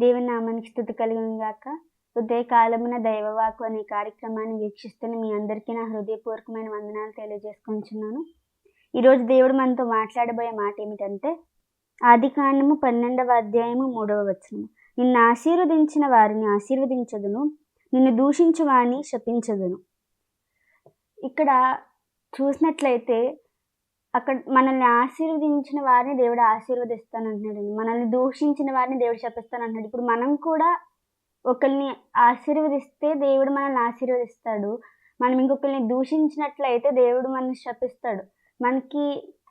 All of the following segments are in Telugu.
దేవుని నామానికి స్తుతి కలుగును గాక. ఉదయకాలమున దైవవాక్కు అనే కార్యక్రమాన్ని వీక్షిస్తున్న మీ అందరికీ నా హృదయపూర్వకమైన వందనాలు తెలియజేసుకుంటున్నాను. ఈరోజు దేవుడు మనతో మాట్లాడబోయే మాట ఏమిటంటే, ఆదికాండము 12వ అధ్యాయము 3వ వచనం. నిన్ను ఆశీర్వదించిన వారిని ఆశీర్వదించదును, నిన్ను దూషించు వారిని శపించదును. ఇక్కడ చూసినట్లయితే అక్కడ మనల్ని ఆశీర్వదించిన వారిని దేవుడు ఆశీర్వదిస్తానంటున్నాడండి. మనల్ని దూషించిన వారిని దేవుడు శపిస్తానంటున్నాడు. ఇప్పుడు మనం కూడా ఒకరిని ఆశీర్వదిస్తే దేవుడు మనల్ని ఆశీర్వదిస్తాడు. మనం ఇంకొకరిని దూషించినట్లయితే దేవుడు మనల్ని శపిస్తాడు.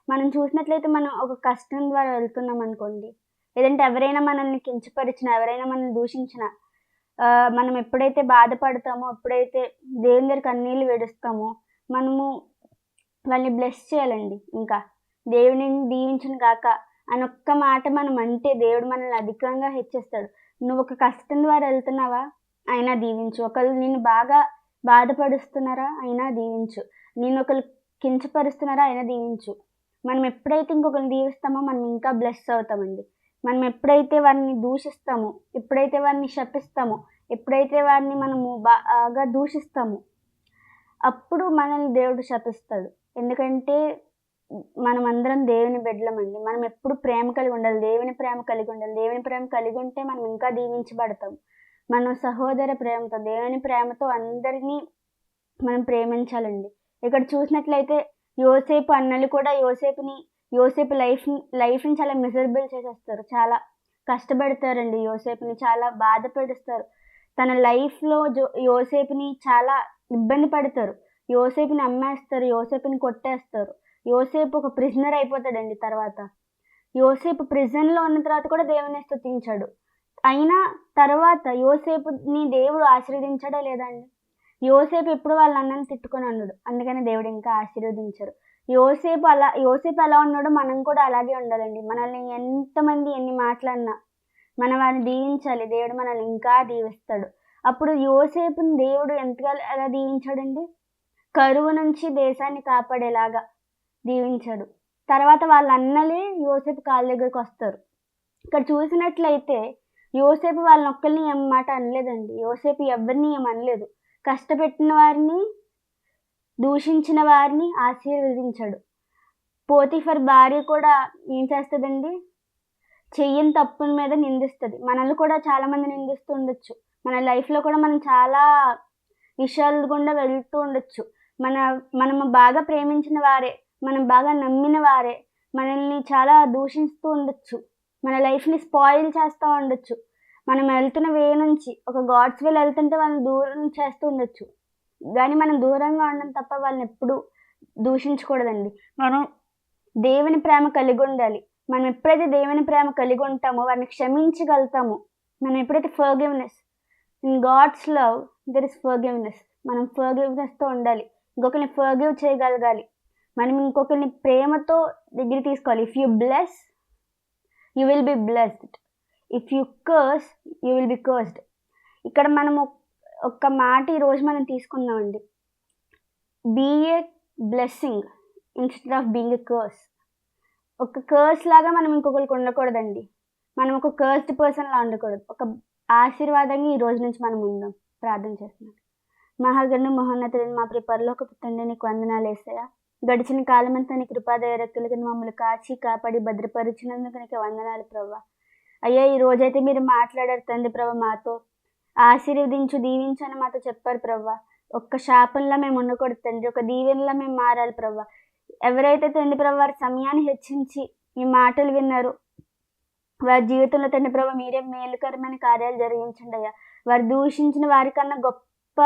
మనం చూసినట్లయితే మనం ఒక కష్టం ద్వారా వెళ్తున్నాం అనుకోండి, లేదంటే ఎవరైనా మనల్ని కించపరిచినా, ఎవరైనా మనల్ని దూషించినా, మనం ఎప్పుడైతే బాధపడతామో, ఎప్పుడైతే దేవుని దగ్గర కన్నీళ్ళు విడుస్తామో, మనము వాళ్ళని బ్లెస్ చేయాలండి. ఇంకా దేవుని దీవించను గాక అని ఒక్క మాట మనం అంటే దేవుడు మనల్ని అధికంగా హెచ్చిస్తాడు. నువ్వు ఒక కష్టం ద్వారా వెళ్తున్నావా, అయినా దీవించు. ఒకళ్ళు నిన్ను బాగా బాధపడుస్తున్నారా, అయినా దీవించు. నేను ఒకళ్ళు కించపరుస్తున్నారా, అయినా దీవించు. మనం ఎప్పుడైతే ఇంకొకరిని దీవిస్తామో మనం ఇంకా బ్లెస్ అవుతామండి. మనం ఎప్పుడైతే వారిని దూషిస్తామో, ఎప్పుడైతే వారిని శపిస్తామో, ఎప్పుడైతే వారిని మనము బాగా దూషిస్తామో, అప్పుడు మనల్ని దేవుడు శపిస్తాడు. ఎందుకంటే మనం అందరం దేవుని బిడ్డలమండి. మనం ఎప్పుడు ప్రేమ కలిగి ఉండాలి, దేవుని ప్రేమ కలిగి ఉండాలి. దేవుని ప్రేమ కలిగి ఉంటే మనం ఇంకా దీవించబడతాం. మనం సహోదర ప్రేమతో, దేవుని ప్రేమతో అందరినీ మనం ప్రేమించాలండి. ఇక్కడ చూసినట్లయితే యోసేపు అన్నలు కూడా యోసేపు లైఫ్ని చాలా మిజరబుల్ చేసేస్తారు. చాలా కష్టపడతారండి. యోసేపుని చాలా బాధపడుస్తారు. తన లైఫ్లో యోసేపుని చాలా ఇబ్బంది పడతారు. యోసేపుని అమ్మేస్తారు, యోసేపుని కొట్టేస్తారు. యోసేపు ఒక ప్రిజనర్ అయిపోతాడండి. తర్వాత యోసేపు ప్రిజన్లో ఉన్న తర్వాత కూడా దేవుని స్తుతించాడు. అయినా తర్వాత యోసేపుని దేవుడు ఆశీర్వదించాడా లేదా అండి? యోసేపు ఎప్పుడు వాళ్ళ అన్నని తిట్టుకొని అన్నాడు, అందుకని దేవుడు ఇంకా ఆశీర్వదించారు. యోసేపు ఎలా ఉన్నాడో మనం కూడా అలాగే ఉండాలండి. మనల్ని ఎంతమంది ఎన్ని మాట్లాడినా మనం వారిని దీవించాలి. దేవుడు మనల్ని ఇంకా దీవిస్తాడు. అప్పుడు యోసేపుని దేవుడు ఎలా దీవించాడండి? కరువు నుంచి దేశాన్ని కాపాడేలాగా దీవించాడు. తర్వాత వాళ్ళ అన్నలే యోసేపు కాళ్ళ దగ్గరికి వస్తారు. ఇక్కడ చూసినట్లయితే యోసేపు వాళ్ళని ఒక్కరిని ఏమాట అనలేదండి. యోసేపు ఎవరిని ఏమనలేదు. కష్టపెట్టిన వారిని, దూషించిన వారిని ఆశీర్వదించాడు. పోతీఫర్ భార్య కూడా ఏం చేస్తుందండి? చెయ్యని తప్పుల మీద నిందిస్తుంది. మనల్ని కూడా చాలామంది నిందిస్తూ ఉండొచ్చు. మన లైఫ్లో కూడా మనం చాలా విషయాల గుండా వెళ్తూ ఉండొచ్చు. మనము బాగా ప్రేమించిన వారే, మనం బాగా నమ్మిన వారే మనల్ని చాలా దూషిస్తూ ఉండొచ్చు. మన లైఫ్ని స్పాయిల్ చేస్తూ ఉండొచ్చు. మనం వెళ్తున్న వే నుంచి ఒక గాడ్స్ వేలో వెళ్తుంటే వాళ్ళని దూరం చేస్తూ ఉండొచ్చు. కానీ మనం దూరంగా ఉండడం తప్ప వాళ్ళని ఎప్పుడూ దూషించకూడదండి. మనం దేవుని ప్రేమ కలిగి ఉండాలి. మనం ఎప్పుడైతే దేవుని ప్రేమ కలిగి ఉంటామో వారిని క్షమించగలుగుతామో, మనం ఎప్పుడైతే forgiveness, in God's love there is forgiveness, మనం ఫర్గివ్నెస్తో ఉండాలి. ఇంకొకరిని ఫర్గివ్ చేయగలగాలి. మనం ఇంకొకరిని ప్రేమతో దగ్గర తీసుకోవాలి. If you bless you will be blessed, if you curse you will be cursed. ఇక్కడ మనము ఒక్క మాట ఈరోజు మనం తీసుకుందామండి. Be a blessing instead of being a curse. ఒక కర్స్ లాగా మనం ఇంకొకరికి ఉండకూడదండి. మనం ఒక కర్స్డ్ పర్సన్లా ఉండకూడదు. ఒక ఆశీర్వాదంగా ఈ రోజు నుంచి మనం ఉందాం. ప్రార్థన చేస్తున్నాం. మహాగణు మహోన్నతుడైన మా ప్రియ పరలోకపు తండ్రి, నీకు వందనాలు యేసయ్యా. గడిచిన కాలమంతా నీ కృపాదయ రెక్కలకి మమ్మల్ని కాచి కాపాడి భద్రపరిచినందుకు నీకు వందనాలు ప్రభా. అయ్యా, ఈ రోజైతే మీరు మాట్లాడారు తండ్రి ప్రభా, మాతో ఆశీర్వదించు, దీవించు అని మాతో చెప్పారు ప్రభా. ఒక్క శాపంలో మేము ఉండకూడదు తండ్రి, ఒక దీవెనలో మేము మారాలి ప్రభా. ఎవరైతే తండ్రి ప్రభా వారి సమయాన్ని హెచ్చించి మీ మాటలు విన్నారు, వారి జీవితంలో తండ్రి ప్రభా మీరే మేలుకరమైన కార్యాలు జరిగించండి అయ్యా. వారు దూషించిన వారికన్నా గొప్ప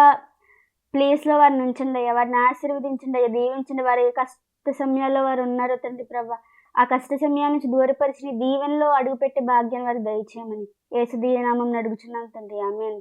ప్లేస్లో వారిని ఉంచండి అయ్యా. వారిని ఆశీర్వదించండి అయ్యా, దీవించండి. వారి ఏ కష్ట సమయాల్లో వారు ఉన్నారో తండ్రి ప్రభా, ఆ కష్ట సమయాల నుంచి దూరపరిచిన దీవెనలో అడుగుపెట్టే భాగ్యాన్ని వారికి దయచేయమని యేసు నామమున అడుగుచున్నాం తండ్రి. ఆమేన్.